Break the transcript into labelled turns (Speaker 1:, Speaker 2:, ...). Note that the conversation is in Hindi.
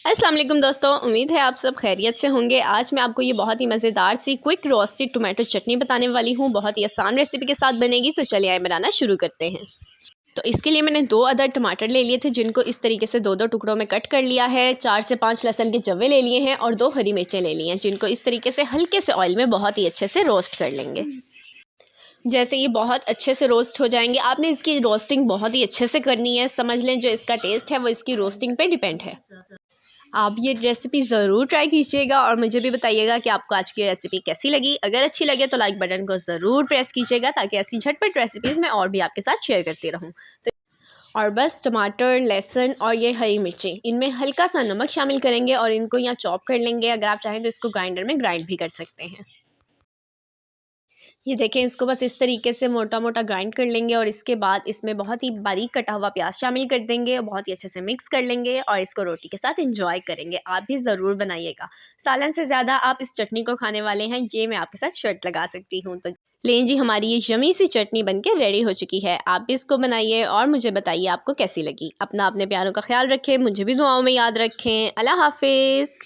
Speaker 1: अस्सलाम वालेकुम दोस्तों, उम्मीद है आप सब खैरियत से होंगे। आज मैं आपको ये बहुत ही मज़ेदार सी क्विक रोस्टेड टोमेटो चटनी बताने वाली हूँ। बहुत ही आसान रेसिपी के साथ बनेगी, तो चलिए आइए बनाना शुरू करते हैं। तो इसके लिए मैंने 2 अदद टमाटर ले लिए थे, जिनको इस तरीके से 2-2 टुकड़ों में कट कर लिया है। 4 से 5 लहसुन के जवे ले लिए हैं और 2 हरी मिर्चें ले ली हैं, जिनको इस तरीके से हल्के से ऑयल में बहुत ही अच्छे से रोस्ट कर लेंगे। जैसे ये बहुत अच्छे से रोस्ट हो जाएंगे, आपने इसकी रोस्टिंग बहुत ही अच्छे से करनी है। समझ लें जो इसका टेस्ट है वो इसकी रोस्टिंग पे डिपेंड है। आप ये रेसिपी ज़रूर ट्राई कीजिएगा और मुझे भी बताइएगा कि आपको आज की रेसिपी कैसी लगी। अगर अच्छी लगे तो लाइक बटन को ज़रूर प्रेस कीजिएगा, ताकि ऐसी झटपट रेसिपीज़ मैं और भी आपके साथ शेयर करती रहूँ। तो और बस टमाटर, लहसुन और ये हरी मिर्चें, इनमें हल्का सा नमक शामिल करेंगे और इनको यहाँ चॉप कर लेंगे। अगर आप चाहें तो इसको ग्राइंडर में ग्राइंड भी कर सकते हैं। ये देखें, इसको बस इस तरीके से मोटा मोटा ग्राइंड कर लेंगे और इसके बाद इसमें बहुत ही बारीक कटा हुआ प्याज शामिल कर देंगे और बहुत ही अच्छे से मिक्स कर लेंगे और इसको रोटी के साथ एंजॉय करेंगे। आप भी ज़रूर बनाइएगा। सालन से ज़्यादा आप इस चटनी को खाने वाले हैं, ये मैं आपके साथ शर्त लगा सकती हूँ। तो लें जी, हमारी ये यमी सी चटनी बनके रेडी हो चुकी है। आप भी इसको बनाइए और मुझे बताइए आपको कैसी लगी। अपना अपने प्यारों का ख्याल रखें, मुझे भी दुआओं में याद रखें। अल्लाह हाफिज़।